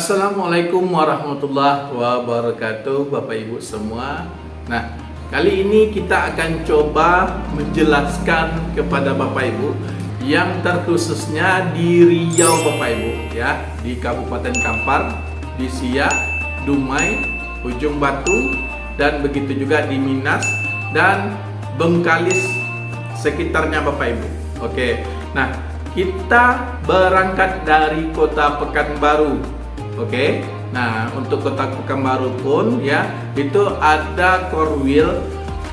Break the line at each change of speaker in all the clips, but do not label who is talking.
Assalamualaikum warahmatullahi wabarakatuh, Bapak Ibu semua. Nah, kali ini kita akan coba menjelaskan kepada Bapak Ibu yang terkhususnya di Riau, Bapak Ibu, ya, di Kabupaten Kampar, di Siak, Dumai, Ujung Batu, dan begitu juga di Minas dan Bengkalis sekitarnya, Bapak Ibu. Oke, nah kita berangkat dari kota Pekanbaru. Oke, nah untuk kota Pekanbaru pun ya itu ada core wheel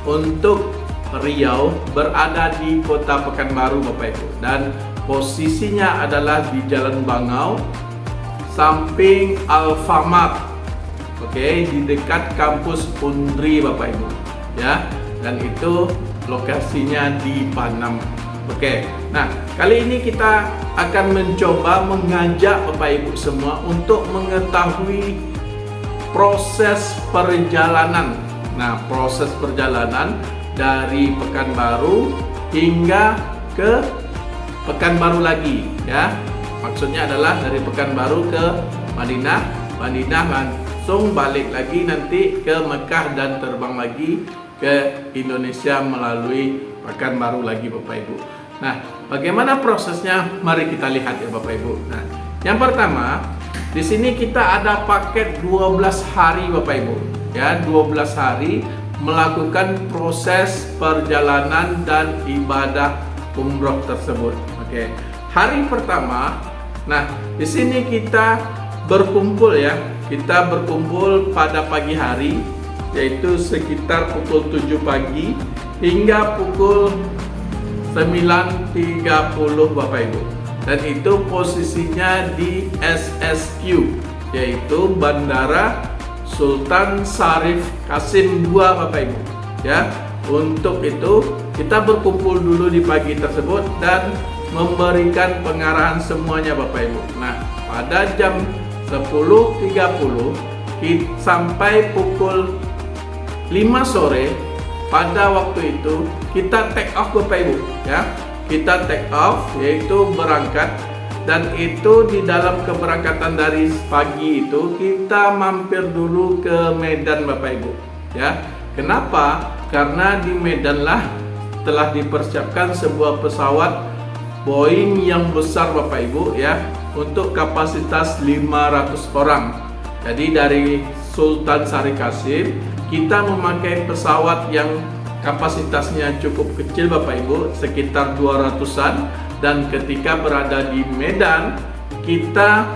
untuk Riau berada di kota Pekanbaru, Bapak Ibu, dan posisinya adalah di Jalan Bangau samping Alfamart. Oke, di dekat kampus Undri, Bapak Ibu, ya, dan itu lokasinya di Panam. Oke, nah kali ini kita akan mencoba mengajak Bapak Ibu semua untuk mengetahui proses perjalanan. Nah, proses perjalanan dari Pekanbaru hingga ke Pekanbaru lagi, ya. Maksudnya adalah dari Pekanbaru ke Madinah, langsung balik lagi nanti ke Mekah dan terbang lagi ke Indonesia melalui Pekanbaru lagi, Bapak Ibu. Nah, bagaimana prosesnya? Mari kita lihat ya, Bapak Ibu. Nah, yang pertama, di sini kita ada paket 12 hari, Bapak Ibu. Ya, 12 hari melakukan proses perjalanan dan ibadah umroh tersebut. Oke. Hari pertama, nah, di sini kita berkumpul ya. Kita berkumpul pada pagi hari, yaitu sekitar pukul 7 pagi hingga pukul 9.30, Bapak Ibu. Dan itu posisinya di SSQ, yaitu Bandara Sultan Syarif Qasim II, Bapak Ibu. Ya, untuk itu kita berkumpul dulu di pagi tersebut dan memberikan pengarahan semuanya, Bapak Ibu. Nah, pada jam 10.30 sampai pukul 5 sore pada waktu itu kita take off, Bapak Ibu, ya. Kita take off, yaitu berangkat, dan itu di dalam keberangkatan dari pagi itu kita mampir dulu ke Medan, Bapak Ibu, ya. Kenapa? Karena di Medan lah telah dipersiapkan sebuah pesawat Boeing yang besar, Bapak Ibu, ya, untuk kapasitas 500 orang. Jadi dari Sultan Syarif Qasim kita memakai pesawat yang kapasitasnya cukup kecil, Bapak Ibu, sekitar 200-an, dan ketika berada di Medan kita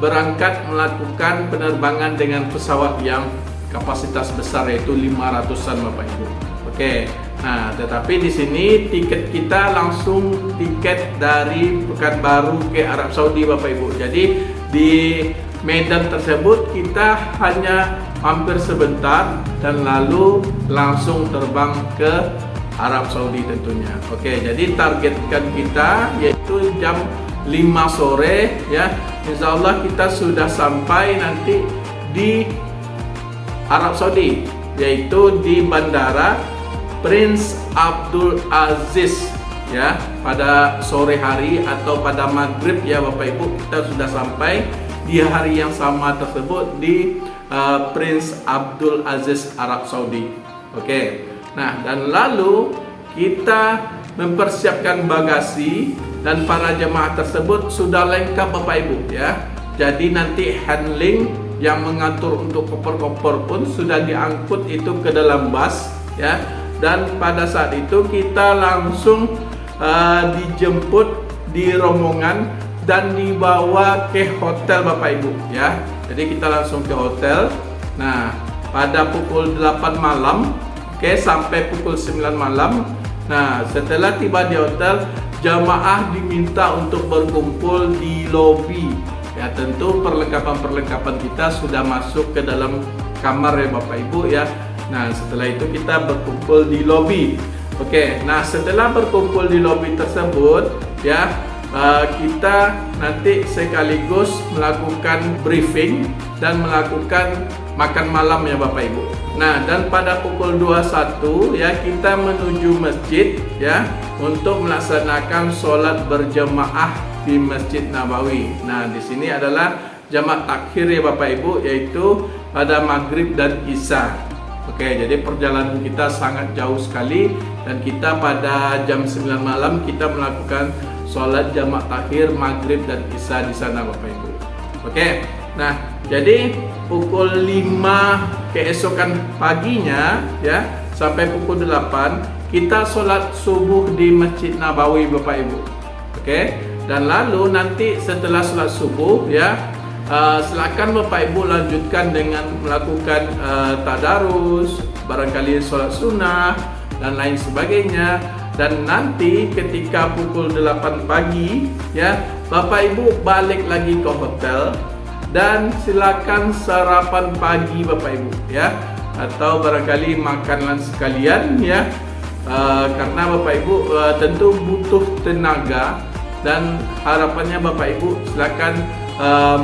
berangkat melakukan penerbangan dengan pesawat yang kapasitas besar, yaitu 500-an, Bapak Ibu. Oke. Nah, tetapi di sini tiket kita langsung tiket dari Pekanbaru ke Arab Saudi, Bapak Ibu. Jadi di Medan tersebut kita hanya hampir sebentar dan lalu langsung terbang ke Arab Saudi tentunya. Oke, jadi targetkan kita yaitu jam 5 sore ya. Insya Allah kita sudah sampai nanti di Arab Saudi, yaitu di Bandara Prince Abdul Aziz, ya, pada sore hari atau pada maghrib ya, Bapak Ibu, kita sudah sampai di hari yang sama tersebut di Prince Abdul Aziz, Arab Saudi. Oke. Nah, dan lalu kita mempersiapkan bagasi dan para jemaah tersebut sudah lengkap, Bapak Ibu, ya. Jadi nanti handling yang mengatur untuk koper-koper pun sudah diangkut itu ke dalam bus, ya. Dan pada saat itu kita langsung dijemput di rombongan dan dibawa ke hotel, Bapak Ibu, ya. Jadi kita langsung ke hotel. Nah, pada pukul 8 malam, oke, sampai pukul 9 malam. Nah, setelah tiba di hotel, jamaah diminta untuk berkumpul di lobi. Ya, tentu perlengkapan-perlengkapan kita sudah masuk ke dalam kamar ya, Bapak Ibu, ya. Nah, setelah itu kita berkumpul di lobi. Oke, nah setelah berkumpul di lobi tersebut, ya, kita nanti sekaligus melakukan briefing dan melakukan makan malam ya, Bapak Ibu. Nah, dan pada pukul 21 ya kita menuju masjid ya untuk melaksanakan sholat berjamaah di Masjid Nabawi. Nah, di sini adalah jamak takhir ya Bapak Ibu, yaitu pada maghrib dan isya. Oke, jadi perjalanan kita sangat jauh sekali, dan kita pada jam 9 malam kita melakukan sholat jamak takhir maghrib dan isya di sana Bapak Ibu. Oke, nah jadi pukul 5 keesokan paginya ya sampai pukul 8 kita sholat subuh di Masjid Nabawi Bapak Ibu. Oke, dan lalu nanti setelah sholat subuh ya silakan Bapak Ibu lanjutkan dengan melakukan tadarus, barangkali sholat sunnah dan lain sebagainya. Dan nanti ketika pukul 8 pagi ya Bapak Ibu balik lagi ke hotel dan silakan sarapan pagi Bapak Ibu ya, atau barangkali makanlah sekalian ya, karena Bapak Ibu tentu butuh tenaga, dan harapannya Bapak Ibu silakan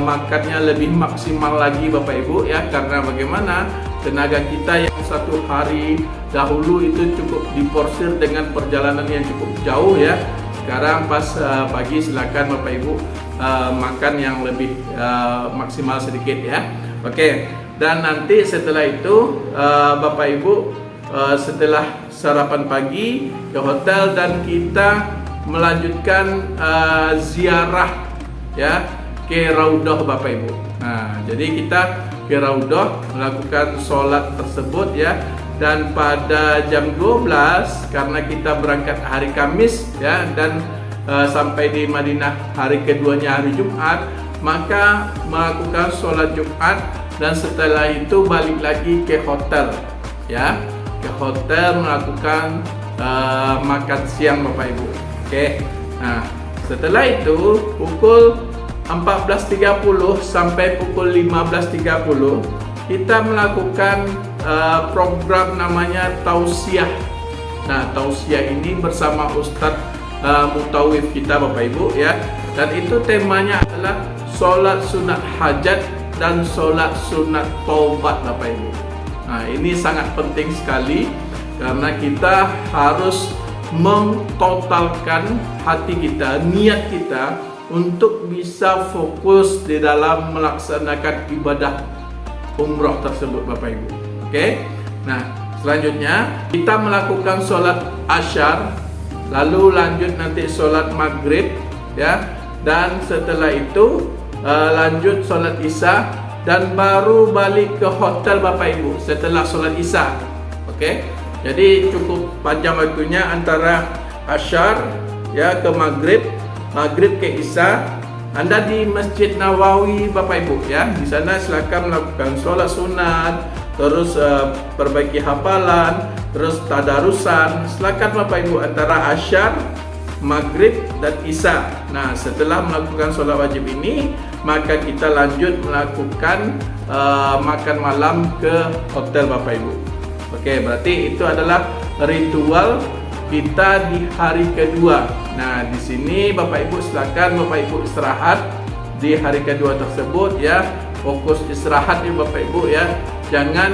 makannya lebih maksimal lagi Bapak Ibu ya, karena bagaimana tenaga kita yang satu hari dahulu itu cukup diporsir dengan perjalanan yang cukup jauh ya. Sekarang pas pagi silakan Bapak Ibu makan yang lebih maksimal sedikit ya. Oke, dan nanti setelah itu Bapak Ibu setelah sarapan pagi ke hotel dan kita melanjutkan ziarah ya ke Raudhah Bapak Ibu. Nah, jadi kita ke Raudhah melakukan sholat tersebut ya, dan pada jam 12 karena kita berangkat hari Kamis ya, dan sampai di Madinah hari keduanya hari Jumat, maka melakukan sholat Jumat dan setelah itu balik lagi ke hotel ya, ke hotel melakukan makan siang Bapak Ibu. Oke, nah setelah itu pukul 14.30 sampai pukul 15.30 kita melakukan program namanya tausiah. Nah, tausiah ini bersama Ustadz Mutawif kita Bapak Ibu ya, dan itu temanya adalah sholat sunat hajat dan sholat sunat taubat Bapak Ibu. Nah, ini sangat penting sekali karena kita harus mentotalkan hati kita, niat kita untuk bisa fokus di dalam melaksanakan ibadah umroh tersebut Bapak Ibu. Oke, nah selanjutnya kita melakukan sholat asyar, lalu lanjut nanti sholat maghrib ya, dan setelah itu lanjut sholat isya dan baru balik ke hotel Bapak Ibu setelah sholat isya. Oke, jadi cukup panjang waktunya antara asyar ya ke maghrib, maghrib ke isya. Anda di Masjid Nabawi Bapak Ibu ya, di sana silakan melakukan sholat sunat, terus perbaiki hafalan, terus tadarusan. Silakan Bapak Ibu antara asyar, maghrib dan isya. Nah, setelah melakukan sholat wajib ini, maka kita lanjut melakukan makan malam ke hotel Bapak Ibu. Oke, berarti itu adalah ritual kita di hari kedua. Nah, di sini Bapak Ibu silakan Bapak Ibu istirahat di hari kedua tersebut ya. Fokus istirahat ya Bapak Ibu ya. Jangan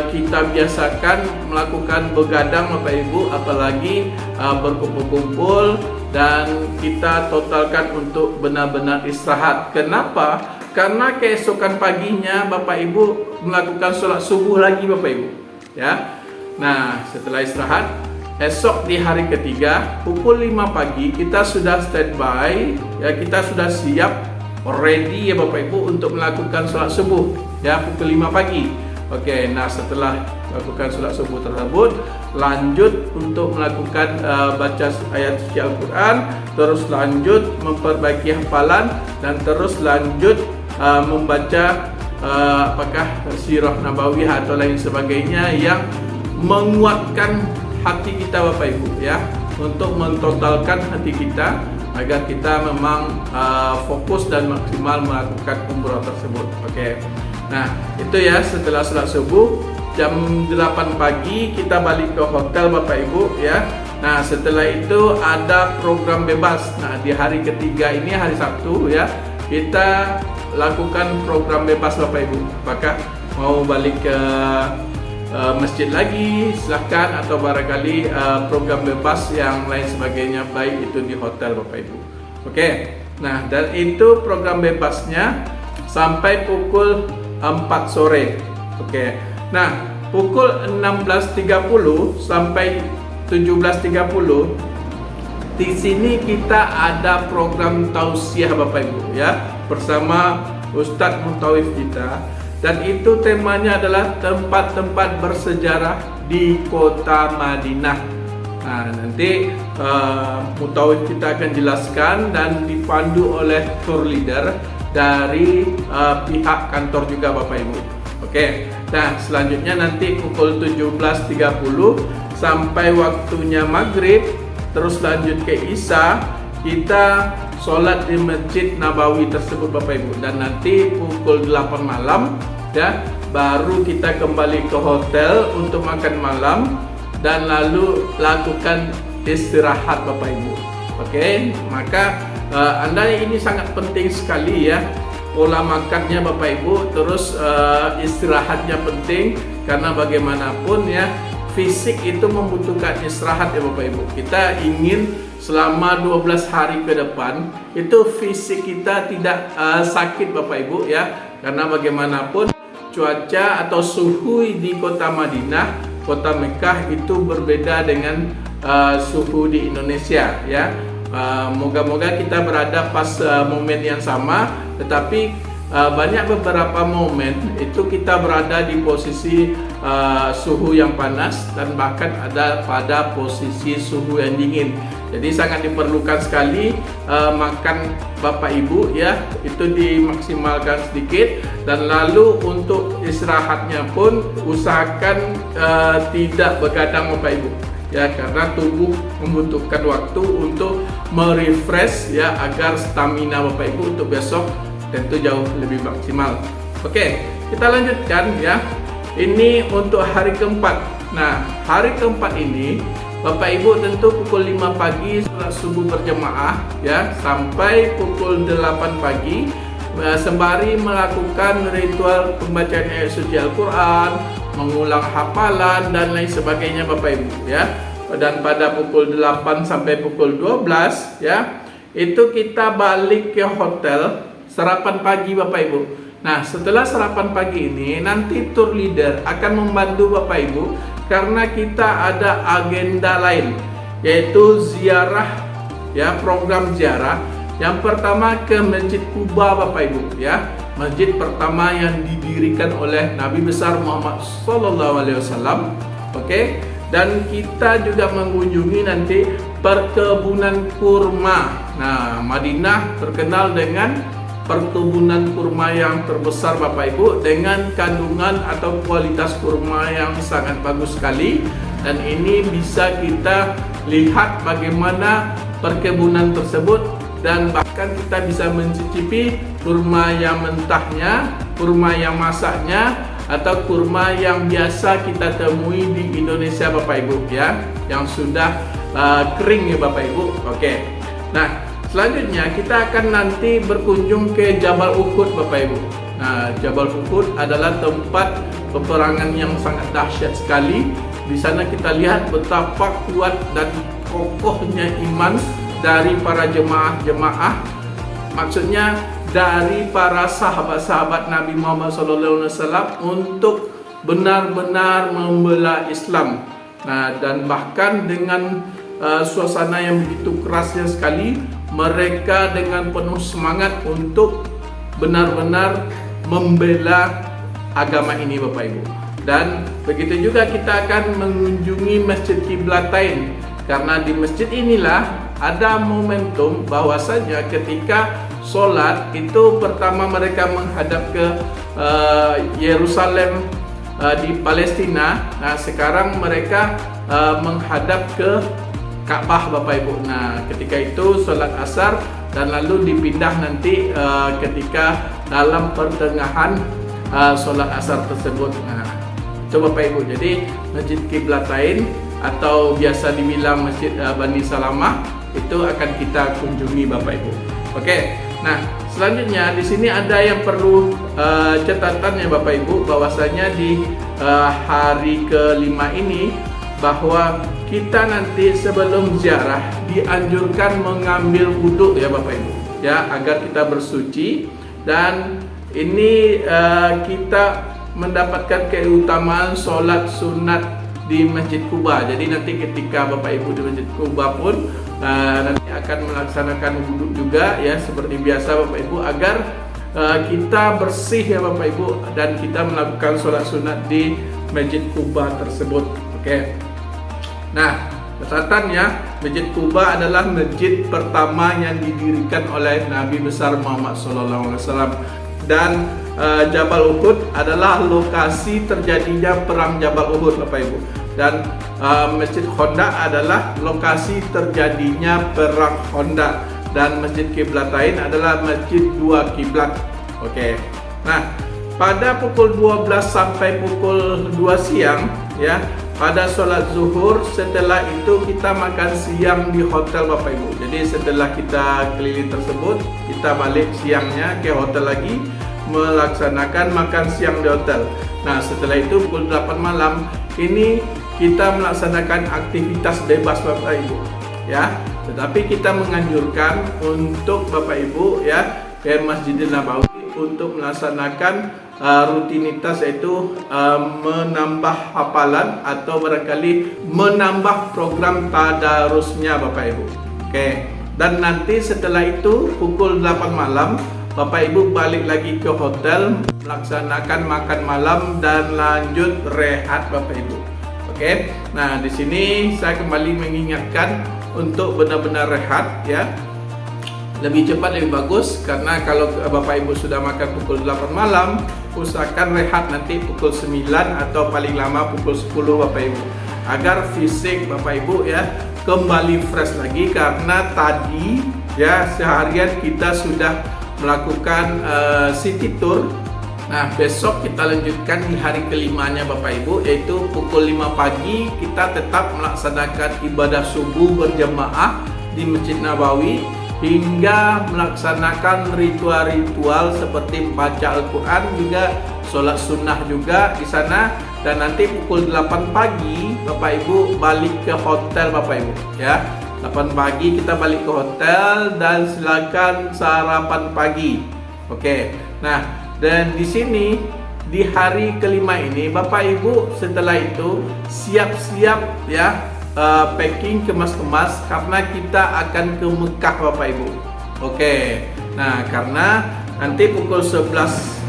kita biasakan melakukan begadang Bapak Ibu, apalagi berkumpul-kumpul, dan kita totalkan untuk benar-benar istirahat. Kenapa? Karena keesokan paginya Bapak Ibu melakukan sholat subuh lagi Bapak Ibu ya. Nah, setelah istirahat, esok di hari ketiga pukul 5 pagi kita sudah standby ya, kita sudah siap ready ya Bapak Ibu untuk melakukan sholat subuh ya pukul 5 pagi. Oke, nah setelah melakukan sholat subuh tersebut lanjut untuk melakukan baca ayat suci Al-Quran, terus lanjut memperbaiki hafalan, dan terus lanjut membaca apakah sirah nabawiyah atau lain sebagainya yang menguatkan hati kita Bapak Ibu ya, untuk mentotalkan hati kita agar kita memang fokus dan maksimal melakukan umrah tersebut. Oke. Nah, itu ya setelah sholat subuh jam 8 pagi kita balik ke hotel Bapak Ibu ya. Nah, setelah itu ada program bebas. Nah, di hari ketiga ini hari Sabtu ya, kita lakukan program bebas Bapak Ibu. Apakah mau balik ke masjid lagi, silahkan, atau barangkali program bebas yang lain sebagainya, baik itu di hotel Bapak Ibu. Oke, nah dan itu program bebasnya. sampai pukul 4 sore. Oke. Nah, pukul 16.30 sampai 17.30 di sini kita ada program tausiah Bapak Ibu ya, bersama Ustadz Mutawif kita, dan itu temanya adalah tempat-tempat bersejarah di kota Madinah. Nah, nanti Mutawif kita akan jelaskan dan dipandu oleh tour leader dari pihak kantor juga Bapak Ibu. Oke. Nah, selanjutnya nanti pukul 17.30 sampai waktunya maghrib, terus lanjut ke Isya, kita sholat di Masjid Nabawi tersebut Bapak Ibu, dan nanti pukul 8 malam ya baru kita kembali ke hotel untuk makan malam dan lalu lakukan istirahat Bapak Ibu. Oke, maka Anda ini sangat penting sekali ya, pola makannya Bapak Ibu, terus istirahatnya penting, karena bagaimanapun ya fisik itu membutuhkan istirahat ya Bapak Ibu. Kita ingin selama 12 hari ke depan itu fisik kita tidak sakit Bapak Ibu ya, karena bagaimanapun cuaca atau suhu di kota Madinah, kota Mekah itu berbeda dengan suhu di Indonesia ya. Moga-moga kita berada pas momen yang sama, tetapi banyak beberapa momen itu kita berada di posisi suhu yang panas dan bahkan ada pada posisi suhu yang dingin. Jadi sangat diperlukan sekali makan Bapak Ibu ya, itu dimaksimalkan sedikit, dan lalu untuk istirahatnya pun usahakan tidak begadang Bapak Ibu ya, karena tubuh membutuhkan waktu untuk merefresh ya, agar stamina Bapak Ibu untuk besok tentu jauh lebih maksimal. Oke, kita lanjutkan ya. Ini untuk hari keempat. Nah, hari keempat ini Bapak Ibu tentu pukul 5 pagi salat subuh berjemaah ya, sampai pukul 8 pagi sembari melakukan ritual pembacaan ayat suci Al-Quran, mengulang hafalan dan lain sebagainya Bapak Ibu ya. Dan pada pukul 8 sampai pukul 12 ya, itu kita balik ke hotel, sarapan pagi Bapak Ibu. Nah, setelah sarapan pagi ini nanti tour leader akan membantu Bapak Ibu, karena kita ada agenda lain, yaitu ziarah ya, program ziarah. Yang pertama ke Masjid Quba Bapak Ibu ya, masjid pertama yang didirikan oleh Nabi besar Muhammad SAW. Oke, dan kita juga mengunjungi nanti perkebunan kurma. Nah, Madinah terkenal dengan perkebunan kurma yang terbesar Bapak Ibu, dengan kandungan atau kualitas kurma yang sangat bagus sekali, dan ini bisa kita lihat bagaimana perkebunan tersebut, dan bahkan kita bisa mencicipi kurma yang mentahnya, kurma yang masaknya, atau kurma yang biasa kita temui di Indonesia Bapak Ibu ya, yang sudah kering ya Bapak Ibu. Oke. Nah, selanjutnya kita akan nanti berkunjung ke Jabal Uhud Bapak Ibu. Nah, Jabal Uhud adalah tempat peperangan yang sangat dahsyat sekali. Di sana kita lihat betapa kuat dan kokohnya iman dari para jemaah-jemaah, maksudnya dari para sahabat-sahabat Nabi Muhammad SAW untuk benar-benar membela Islam. Nah, dan bahkan dengan suasana yang begitu kerasnya sekali, mereka dengan penuh semangat untuk benar-benar membela agama ini Bapak Ibu. Dan begitu juga kita akan mengunjungi Masjid Qiblatain, karena di masjid inilah ada momentum bahwasanya ketika sholat itu pertama mereka menghadap ke Yerusalem di Palestina. Nah, sekarang mereka menghadap ke Ka'bah Bapak Ibu. Nah, ketika itu sholat asar dan lalu dipindah nanti ketika dalam pertengahan sholat asar tersebut. Nah, coba Bapak Ibu, jadi Masjid Qiblatain atau biasa dibilang Masjid Bani Salamah itu akan kita kunjungi Bapak Ibu. Oke. Nah, selanjutnya di sini ada yang perlu catatan ya Bapak Ibu, bahwasanya di hari kelima ini bahwa kita nanti sebelum ziarah dianjurkan mengambil wudhu ya Bapak Ibu ya, agar kita bersuci, dan ini kita mendapatkan keutamaan sholat sunat di Masjid Quba. Jadi nanti ketika Bapak Ibu di Masjid Quba pun nanti akan melaksanakan wudhu juga ya, seperti biasa Bapak Ibu, agar kita bersih ya Bapak Ibu, dan kita melakukan sholat sunat di Masjid Quba tersebut. Oke. Nah, catatannya, Masjid Quba adalah masjid pertama yang didirikan oleh Nabi besar Muhammad SAW, dan Jabal Uhud adalah lokasi terjadinya perang Jabal Uhud Bapak Ibu, dan Masjid Khandaq adalah lokasi terjadinya perang Khandaq, dan Masjid Qiblatain adalah masjid dua kiblat. Oke. Nah, pada pukul 12 sampai pukul 2 siang ya, pada sholat zuhur, setelah itu kita makan siang di hotel Bapak Ibu. Jadi setelah kita keliling tersebut, kita balik siangnya ke hotel lagi, melaksanakan makan siang di hotel. Nah, setelah itu pukul 8 malam ini kita melaksanakan aktivitas bebas Bapak Ibu ya. Tetapi kita menganjurkan untuk Bapak Ibu ya ke Masjidil Nabawi untuk melaksanakan rutinitas, yaitu menambah hafalan atau barangkali menambah program tadarusnya Bapak Ibu. Oke. Dan nanti setelah itu pukul 8 malam Bapak Ibu balik lagi ke hotel, melaksanakan makan malam dan lanjut rehat Bapak Ibu. Oke. Nah, di sini saya kembali mengingatkan untuk benar-benar rehat ya. Lebih cepat lebih bagus, karena kalau Bapak Ibu sudah makan pukul 8 malam, usahakan rehat nanti pukul 9 atau paling lama pukul 10 Bapak Ibu, agar fisik Bapak Ibu ya kembali fresh lagi, karena tadi ya seharian kita sudah melakukan city tour. Nah, besok kita lanjutkan di hari kelimanya Bapak Ibu, yaitu pukul 5 pagi kita tetap melaksanakan ibadah subuh berjamaah di Masjid Nabawi, hingga melaksanakan ritual-ritual seperti baca Al-Quran, juga sholat sunnah juga di sana. Dan nanti pukul 8 pagi Bapak Ibu balik ke hotel Bapak Ibu ya. 8 pagi kita balik ke hotel dan silakan sarapan pagi. Oke. Nah, dan di sini di hari kelima ini Bapak Ibu setelah itu siap-siap ya, packing, kemas-kemas, karena kita akan ke Mekah Bapak Ibu. Oke. Nah, karena nanti pukul 11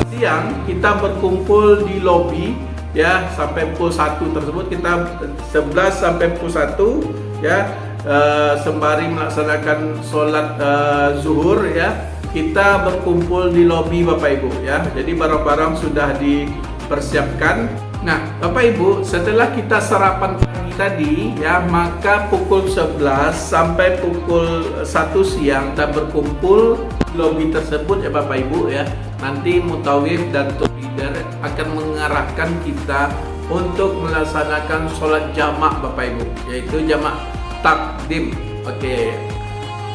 siang kita berkumpul di lobi ya, sampai pukul 1 tersebut, kita 11 sampai pukul 1 ya, sembari melaksanakan sholat zuhur ya, kita berkumpul di lobi Bapak Ibu ya. Jadi barang-barang sudah dipersiapkan. Nah, Bapak Ibu, setelah kita sarapan pagi tadi ya, maka pukul 11 sampai pukul 1 siang kita berkumpul di lobi tersebut ya Bapak Ibu ya. Nanti mutawif dan tour leader akan mengarahkan kita untuk melaksanakan sholat jamak Bapak Ibu, yaitu jamak takdim. Oke.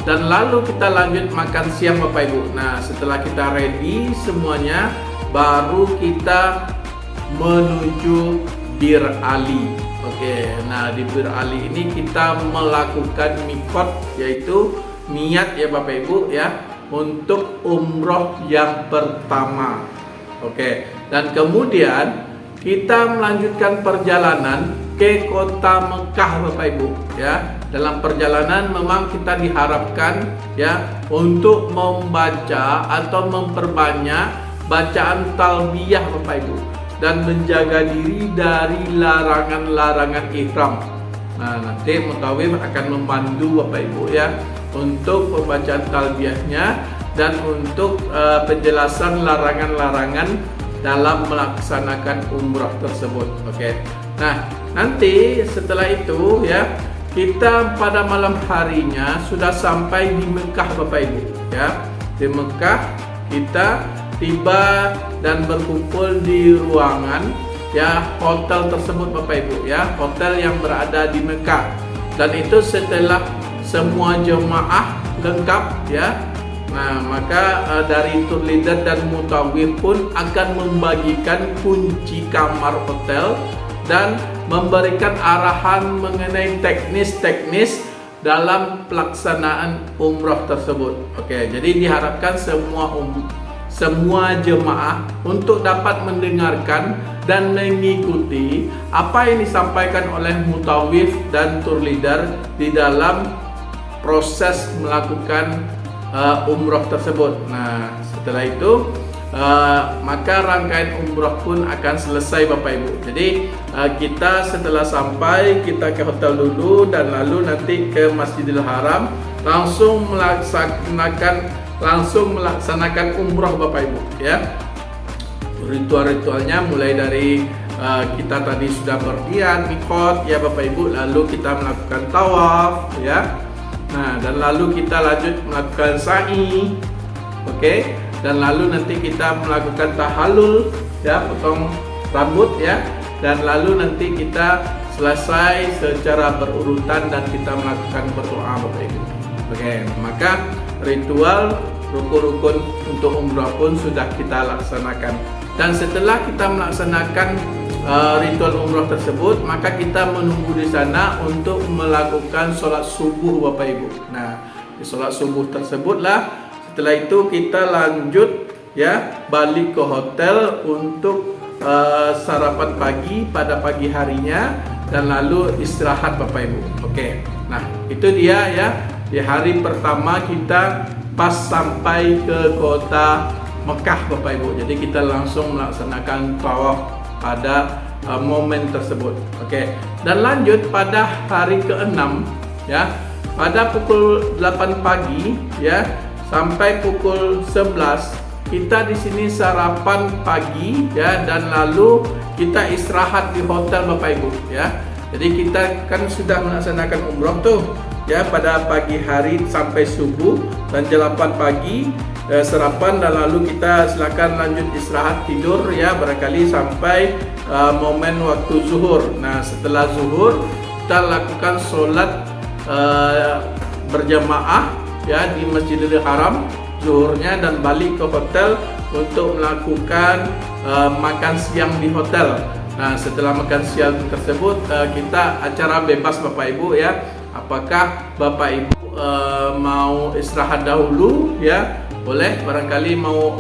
Dan lalu kita lanjut makan siang Bapak Ibu. Nah, setelah kita ready semuanya, baru kita menuju Bir Ali. Oke. Nah, di Bir Ali ini kita melakukan mikot, yaitu niat ya Bapak Ibu ya, untuk umroh yang pertama. Oke. Dan kemudian kita melanjutkan perjalanan ke kota Mekah Bapak Ibu ya. Dalam perjalanan memang kita diharapkan ya untuk membaca atau memperbanyak bacaan talbiyah Bapak Ibu, dan menjaga diri dari larangan-larangan ihram. Nah, nanti mutawif akan membantu Bapak Ibu ya untuk pembacaan talbiyahnya dan untuk penjelasan larangan-larangan dalam melaksanakan umrah tersebut. Oke. Nah, nanti setelah itu ya, kita pada malam harinya sudah sampai di Mekah Bapak Ibu ya. Di Mekah kita tiba dan berkumpul di ruangan ya hotel tersebut Bapak Ibu ya, hotel yang berada di Mekah. Dan itu setelah semua jemaah lengkap ya. Nah, maka dari tour leader dan mutawif pun akan membagikan kunci kamar hotel dan memberikan arahan mengenai teknis-teknis dalam pelaksanaan umroh tersebut. Oke, jadi diharapkan semua jemaah untuk dapat mendengarkan dan mengikuti apa yang disampaikan oleh mutawif dan tour leader di dalam proses melakukan umroh tersebut. Nah, setelah itu maka rangkaian umroh pun akan selesai Bapak Ibu. Jadi kita setelah sampai, kita ke hotel dulu dan lalu nanti ke Masjidil Haram, langsung melaksanakan umroh Bapak Ibu ya. Ritual-ritualnya mulai dari kita tadi sudah berniat mikot ya Bapak Ibu, lalu kita melakukan tawaf ya. Nah, dan lalu kita lanjut melakukan sa'i. Oke. Dan lalu nanti kita melakukan tahallul ya, potong rambut ya. Dan lalu nanti kita selesai secara berurutan dan kita melakukan berdoa Bapak Ibu. Oke, maka ritual rukun-rukun untuk umrah pun sudah kita laksanakan. Dan setelah kita melaksanakan ritual umrah tersebut, maka kita menunggu di sana untuk melakukan sholat subuh Bapak Ibu. Nah, di sholat subuh tersebutlah setelah itu kita lanjut ya balik ke hotel untuk sarapan pagi pada pagi harinya dan lalu istirahat Bapak Ibu. Oke. Nah, itu dia ya. Di hari pertama kita pas sampai ke kota Mekah Bapak Ibu. Jadi kita langsung melaksanakan tawaf pada momen tersebut. Oke. Dan lanjut pada hari ke-6 ya. Pada pukul 8 pagi ya sampai pukul 11 kita di sini sarapan pagi ya, dan lalu kita istirahat di hotel Bapak Ibu ya. Jadi kita kan sudah melaksanakan umroh tuh ya pada pagi hari sampai subuh, dan jam 8 pagi sarapan dan lalu kita silakan lanjut istirahat tidur ya, barangkali sampai momen waktu zuhur. Nah, setelah zuhur kita lakukan sholat berjamaah ya di Masjidil Haram zuhurnya, dan balik ke hotel untuk melakukan makan siang di hotel. Nah, setelah makan siang tersebut kita acara bebas Bapak Ibu ya. Apakah Bapak Ibu mau istirahat dahulu ya? Boleh, barangkali mau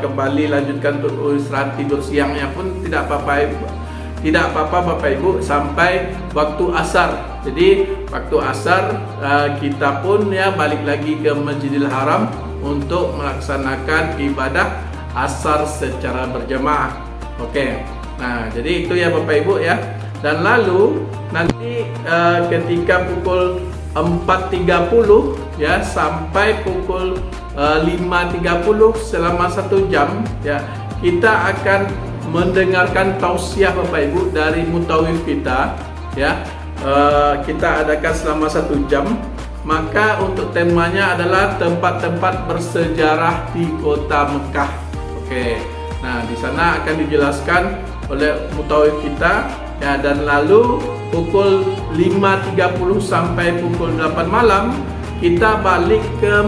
kembali lanjutkan untuk istirahat tidur siangnya pun tidak apa-apa Ibu. Tidak apa-apa Bapak Ibu sampai waktu asar. Jadi waktu asar kita pun ya balik lagi ke Masjidil Haram untuk melaksanakan ibadah asar secara berjamaah. Oke. Nah, jadi itu ya Bapak Ibu ya. Dan lalu nanti ketika pukul 4.30 ya sampai pukul 5.30 selama 1 jam ya, kita akan mendengarkan tausiah Bapak Ibu dari mutawif kita ya. Kita adakan selama 1 jam. Maka untuk temanya adalah tempat-tempat bersejarah di kota Mekah. Oke. Nah, di sana akan dijelaskan oleh mutawif kita ya, dan lalu pukul 5.30 sampai pukul 8 malam kita balik ke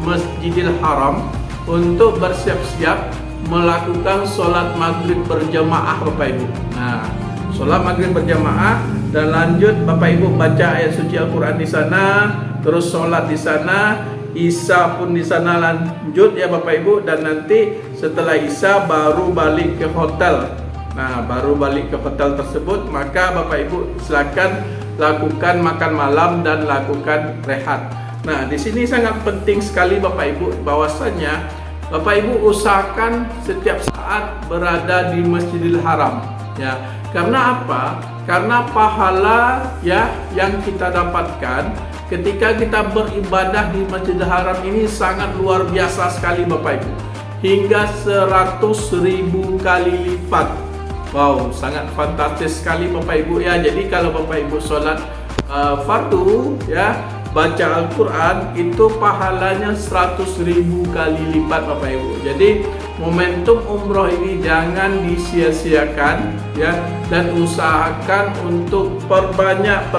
Masjidil Haram untuk bersiap-siap melakukan sholat maghrib berjamaah Bapak Ibu. Nah, sholat maghrib berjamaah dan lanjut Bapak Ibu baca ayat suci Al-Quran di sana, terus sholat di sana, Isya pun di sana lanjut ya Bapak Ibu, dan nanti setelah Isya baru balik ke hotel. Nah, baru balik ke hotel tersebut, maka Bapak Ibu silakan lakukan makan malam dan lakukan rehat. Nah, di sini sangat penting sekali Bapak Ibu bahwasanya Bapak Ibu usahakan setiap saat berada di Masjidil Haram ya. Karena apa? Karena pahala ya yang kita dapatkan ketika kita beribadah di Masjidil Haram ini sangat luar biasa sekali Bapak Ibu. Hingga 100.000 kali lipat. Wow, sangat fantastis sekali Bapak Ibu ya. Jadi kalau Bapak Ibu sholat fardu ya, baca Al-Quran itu pahalanya 100.000 kali lipat Bapak Ibu. Jadi momentum umroh ini jangan disia-siakan ya, dan usahakan untuk perbanyak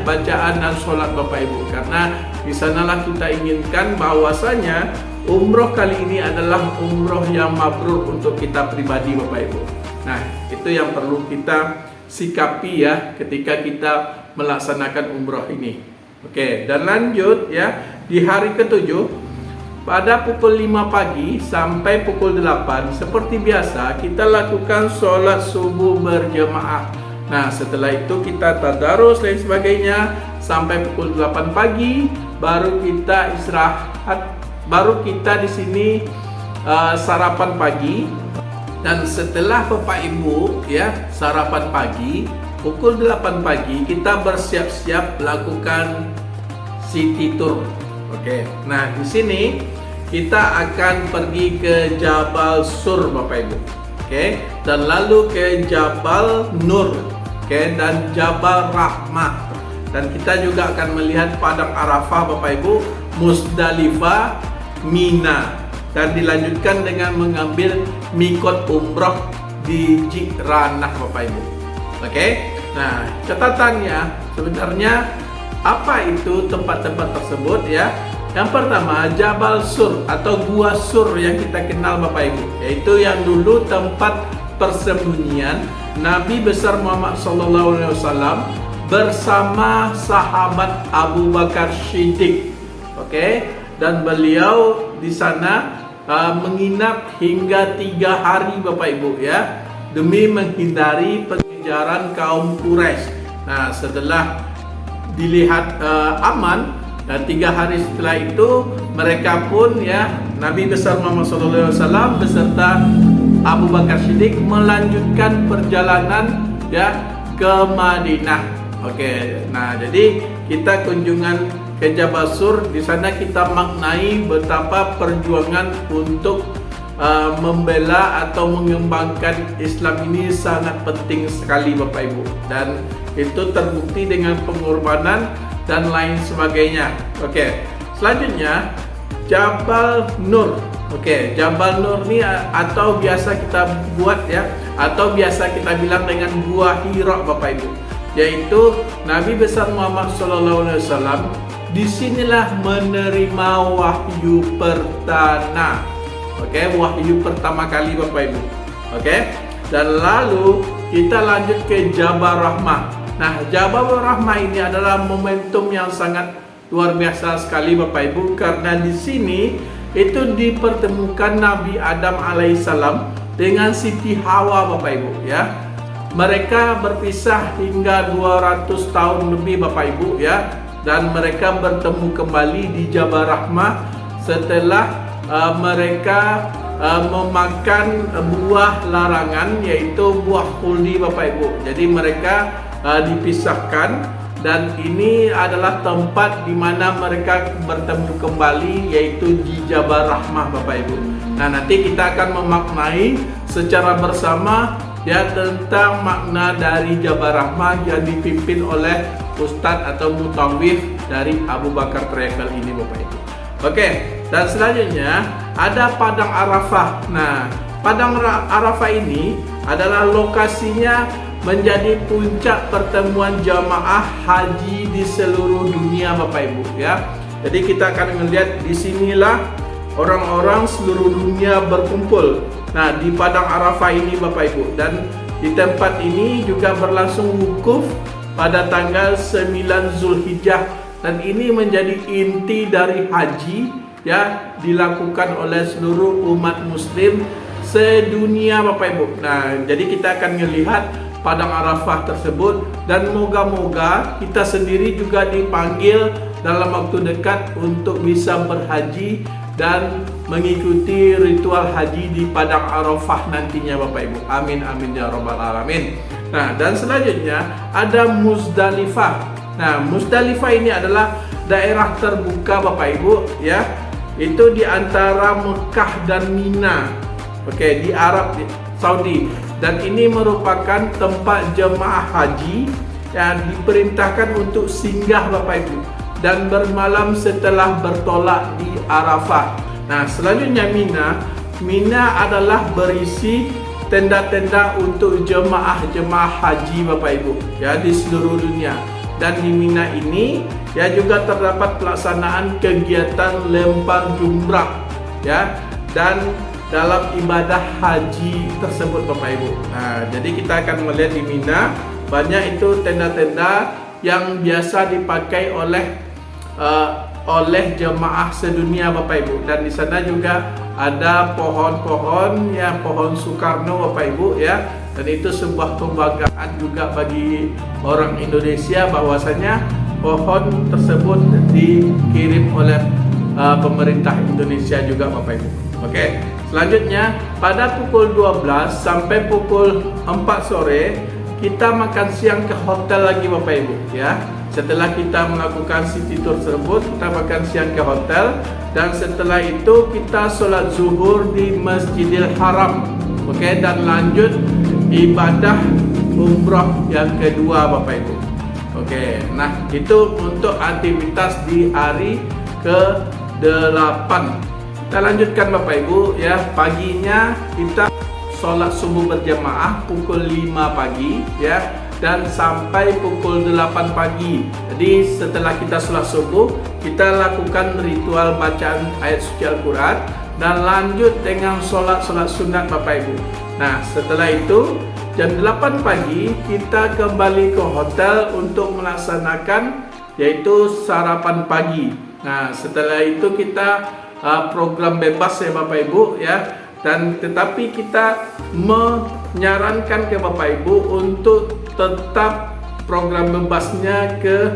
bacaan dan sholat Bapak Ibu, karena di sanalah kita inginkan bahwasanya umroh kali ini adalah umroh yang mabrur untuk kita pribadi Bapak Ibu. Nah, itu yang perlu kita sikapi ya ketika kita melaksanakan umroh ini. Oke, dan lanjut ya, di hari ke-7 pada pukul 5 pagi sampai pukul 8 seperti biasa kita lakukan sholat subuh berjemaah. Nah, setelah itu kita tadarus dan sebagainya sampai pukul 8 pagi, baru kita istirahat, baru kita di sini sarapan pagi. Dan setelah Bapak Ibu ya sarapan pagi, pukul 8 pagi kita bersiap-siap lakukan city tour. Oke. Nah, di sini kita akan pergi ke Jabal Sur Bapak Ibu. Oke, dan lalu ke Jabal Nur. Oke, dan Jabal Rahmah. Dan kita juga akan melihat Padang Arafah Bapak Ibu, Musdalifah, Mina. Dan dilanjutkan dengan mengambil mikot umroh di Jiranah Bapak Ibu. Oke. Nah, catatannya sebenarnya apa itu tempat-tempat tersebut ya? Yang pertama, Jabal Sur atau Gua Sur yang kita kenal Bapak Ibu, yaitu yang dulu tempat persembunyian Nabi besar Muhammad SAW bersama sahabat Abu Bakar Siddiq. Oke, dan beliau di sana menginap hingga 3 hari Bapak Ibu ya, demi menghindari pengejaran kaum Quraisy. Nah, setelah dilihat aman, dan 3 hari setelah itu mereka pun ya Nabi besar Muhammad SAW beserta Abu Bakar Siddiq melanjutkan perjalanan ya ke Madinah. Oke, nah jadi kita kunjungan ke Jabal Sur. Di sana kita maknai betapa perjuangan untuk membela atau mengembangkan Islam ini sangat penting sekali Bapak Ibu, dan itu terbukti dengan pengorbanan dan lain sebagainya. Oke, selanjutnya Jabal Nur. Oke, Jabal Nur ini atau biasa kita buat ya, atau biasa kita bilang dengan Gua Hira Bapak Ibu, yaitu Nabi besar Muhammad SAW disinilah menerima wahyu pertama. Oke, wahyu pertama kali Bapak Ibu. Oke, dan lalu kita lanjut ke Jabal Rahmah. Nah, Jabal Rahmah ini adalah momentum yang sangat luar biasa sekali Bapak Ibu, karena di sini itu dipertemukan Nabi Adam alaihissalam dengan Siti Hawa Bapak Ibu ya. Mereka berpisah hingga 200 tahun lebih Bapak Ibu ya, dan mereka bertemu kembali di Jabal Rahmah setelah mereka memakan buah larangan, yaitu buah khuldi Bapak Ibu. Jadi mereka dipisahkan, dan ini adalah tempat di mana mereka bertemu kembali, yaitu di Jabal Rahmah Bapak Ibu. Nah, nanti kita akan memaknai secara bersama ya tentang makna dari Jabal Rahmah yang dipimpin oleh Ustadz atau Mutawif dari Abu Bakar Travel ini Bapak Ibu. Oke, dan selanjutnya ada Padang Arafah. Nah, Padang Arafah ini adalah lokasinya menjadi puncak pertemuan jamaah haji di seluruh dunia Bapak Ibu ya. Jadi kita akan melihat di sinilah orang-orang seluruh dunia berkumpul. Nah, di Padang Arafah ini Bapak Ibu, dan di tempat ini juga berlangsung wukuf pada tanggal 9 Zulhijjah, dan ini menjadi inti dari haji ya, dilakukan oleh seluruh umat muslim sedunia Bapak Ibu. Nah, jadi kita akan melihat Padang Arafah tersebut, dan moga-moga kita sendiri juga dipanggil dalam waktu dekat untuk bisa berhaji dan mengikuti ritual haji di Padang Arafah nantinya Bapak Ibu. Amin amin ya rabbal alamin. Nah, dan selanjutnya ada Musdalifah. Nah, Musdalifah ini adalah daerah terbuka Bapak Ibu ya. Itu di antara Mekah dan Mina. Oke, di Arab Saudi. Dan ini merupakan tempat jemaah haji yang diperintahkan untuk singgah Bapak Ibu dan bermalam setelah bertolak di Arafah. Nah, selanjutnya Mina adalah berisi tenda-tenda untuk jemaah haji Bapak Ibu ya di seluruh dunia. Dan di Mina ini ya juga terdapat pelaksanaan kegiatan lempar jumrah ya, dan dalam ibadah haji tersebut Bapak Ibu. Nah, jadi kita akan melihat di Mina banyak itu tenda-tenda yang biasa dipakai oleh oleh jemaah sedunia Bapak Ibu, dan di sana juga ada pohon-pohon ya, pohon Soekarno Bapak Ibu ya, dan itu sebuah kebanggaan juga bagi orang Indonesia bahwasanya pohon tersebut dikirim oleh pemerintah Indonesia juga Bapak Ibu. Oke, selanjutnya pada pukul 12 sampai pukul 4 sore kita makan siang ke hotel lagi Bapak Ibu ya. Setelah kita melakukan city tour tersebut, kita makan siang ke hotel, dan setelah itu kita sholat zuhur di Masjidil Haram. Oke, dan lanjut ibadah umrah yang kedua Bapak Ibu. Oke, nah itu untuk aktivitas di hari ke-8. Kita lanjutkan Bapak Ibu ya. Paginya kita sholat subuh berjamaah pukul 5 pagi ya, dan sampai pukul 8 pagi. Jadi setelah kita sholat subuh, kita lakukan ritual bacaan ayat suci Al-Quran, dan lanjut dengan sholat sunat Bapak Ibu. Nah setelah itu jam 8 pagi kita kembali ke hotel untuk melaksanakan yaitu sarapan pagi. Nah setelah itu kita program bebas ya Bapak Ibu ya, dan tetapi kita menyarankan ke Bapak Ibu untuk tetap program bebasnya ke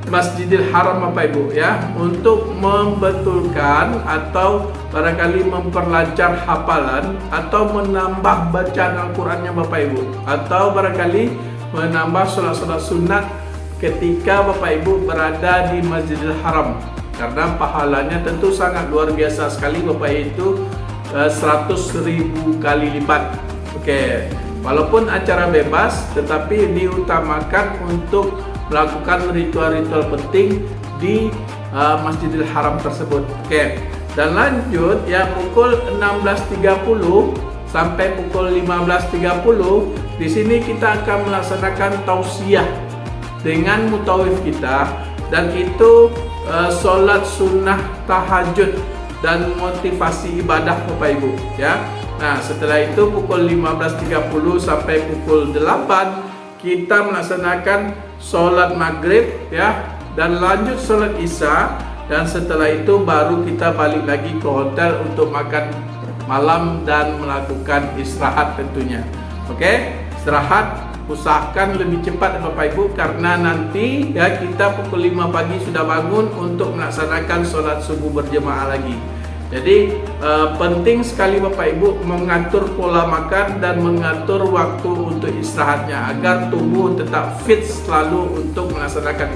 Masjidil Haram Bapak Ibu ya, untuk membetulkan atau barangkali memperlancar hafalan atau menambah bacaan Al-Qurannya Bapak Ibu, atau barangkali menambah sholat-sholat sunat ketika Bapak Ibu berada di Masjidil Haram, karena pahalanya tentu sangat luar biasa sekali Bapak Ibu, 100.000 kali lipat. Oke, walaupun acara bebas, tetapi diutamakan untuk melakukan ritual-ritual penting di Masjidil Haram tersebut. Oke, dan lanjut ya pukul 16.30 sampai pukul 15.30 di sini kita akan melaksanakan tausiah dengan mutawif kita, dan itu sholat sunnah tahajud dan motivasi ibadah Bapak Ibu ya. Nah setelah itu pukul 15.30 sampai pukul 8 kita melaksanakan sholat maghrib ya, dan lanjut sholat isya, dan setelah itu baru kita balik lagi ke hotel untuk makan malam dan melakukan istirahat tentunya. Oke, istirahat usahakan lebih cepat Bapak Ibu, karena nanti ya kita pukul 5 pagi sudah bangun untuk melaksanakan sholat subuh berjemaah lagi. Jadi penting sekali Bapak Ibu mengatur pola makan dan mengatur waktu untuk istirahatnya agar tubuh tetap fit selalu untuk melaksanakan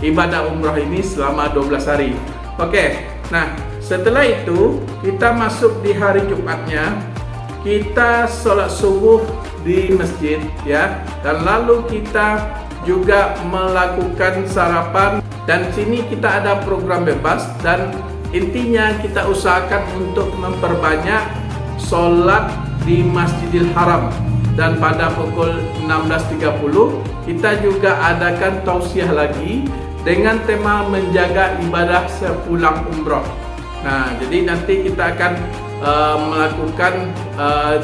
ibadah umrah ini selama 12 hari. Oke, nah setelah itu kita masuk di hari Jumatnya, kita sholat subuh di masjid ya, dan lalu kita juga melakukan sarapan, dan sini kita ada program bebas, dan intinya kita usahakan untuk memperbanyak sholat di Masjidil Haram, dan pada pukul 16.30 kita juga adakan tausiah lagi dengan tema menjaga ibadah sepulang umroh. Nah jadi nanti kita akan melakukan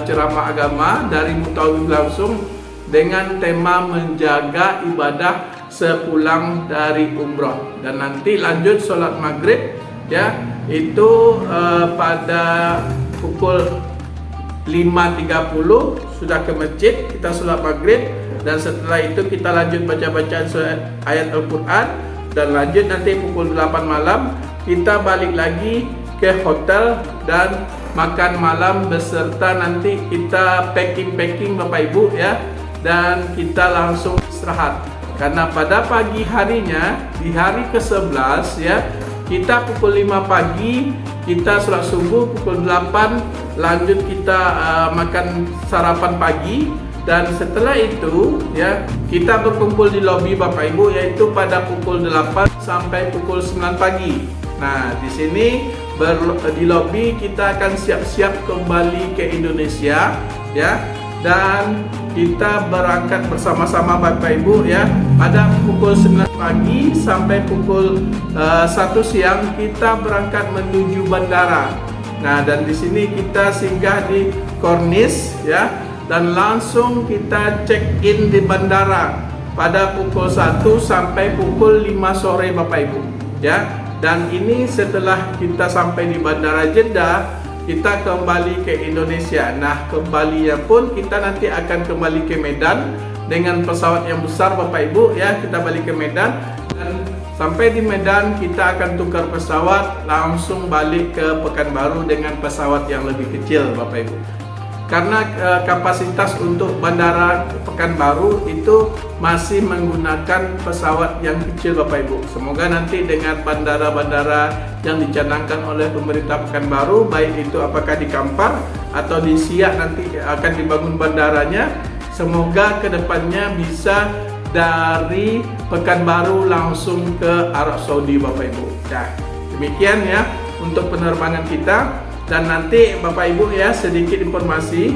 ceramah agama dari mutawif langsung dengan tema menjaga ibadah sepulang dari umroh, dan nanti lanjut sholat maghrib ya, itu pada pukul 5.30 sudah ke masjid, kita sholat maghrib, dan setelah itu kita lanjut baca-bacaan ayat Al-Quran, dan lanjut nanti pukul 8 malam kita balik lagi ke hotel dan makan malam beserta nanti kita packing Bapak Ibu ya, dan kita langsung istirahat, karena pada pagi harinya di hari ke-11 ya, kita pukul 5 pagi kita sholat subuh, pukul 8 lanjut kita makan sarapan pagi, dan setelah itu ya kita berkumpul di lobi Bapak Ibu, yaitu pada pukul 8 sampai pukul 9 pagi. Nah di sini di lobi kita akan siap-siap kembali ke Indonesia ya, dan kita berangkat bersama-sama Bapak Ibu ya. Pada pukul 9 pagi sampai pukul 1 siang kita berangkat menuju bandara. Nah dan di sini kita singgah di Kornis ya, dan langsung kita check in di bandara pada pukul 1 sampai pukul 5 sore Bapak Ibu. ya. Dan ini setelah kita sampai di Bandara Jeddah, kita kembali ke Indonesia. Nah, kembalinya pun kita nanti akan kembali ke Medan dengan pesawat yang besar Bapak Ibu, ya. Kita balik ke Medan dan sampai di Medan kita akan tukar pesawat langsung balik ke Pekanbaru dengan pesawat yang lebih kecil Bapak Ibu. Karena kapasitas untuk Bandara Pekanbaru itu masih menggunakan pesawat yang kecil Bapak Ibu. Semoga nanti dengan bandara-bandara yang dicanangkan oleh pemerintah Pekanbaru, baik itu apakah di Kampar atau di Siak nanti akan dibangun bandaranya, semoga kedepannya bisa dari Pekanbaru langsung ke Arab Saudi Bapak Ibu. Nah, demikian ya untuk penerbangan kita. Dan nanti Bapak Ibu ya, sedikit informasi,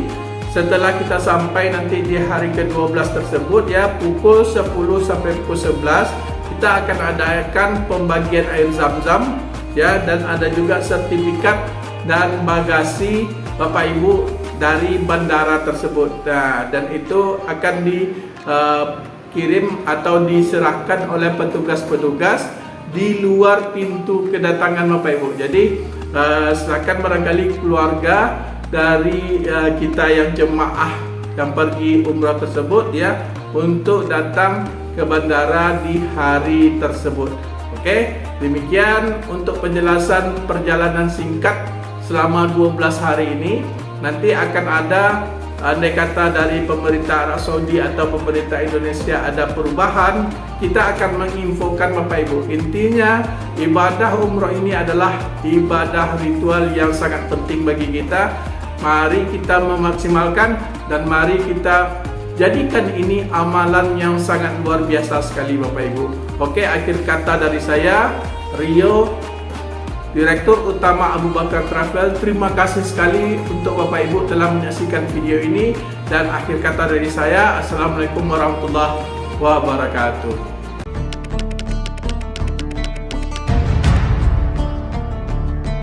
setelah kita sampai nanti di hari ke-12 tersebut ya, pukul 10 sampai pukul 11 kita akan adakan pembagian air zam-zam ya, dan ada juga sertifikat dan bagasi Bapak Ibu dari bandara tersebut. Nah, dan itu akan dikirim atau diserahkan oleh petugas-petugas di luar pintu kedatangan Bapak Ibu. Jadi silakan barangkali keluarga dari kita yang jemaah yang pergi umrah tersebut ya, untuk datang ke bandara di hari tersebut. Oke, demikian untuk penjelasan perjalanan singkat selama 12 hari ini. Nanti akan ada andai kata dari pemerintah Arab Saudi atau pemerintah Indonesia ada perubahan, kita akan menginfokan Bapak Ibu. Intinya ibadah umroh ini adalah ibadah ritual yang sangat penting bagi kita. Mari kita memaksimalkan dan mari kita jadikan ini amalan yang sangat luar biasa sekali Bapak Ibu. Oke, akhir kata dari saya, Rio, Direktur Utama Abu Bakar Travel, terima kasih sekali untuk Bapak Ibu telah menyaksikan video ini. Dan akhir kata dari saya, Assalamualaikum warahmatullahi wabarakatuh.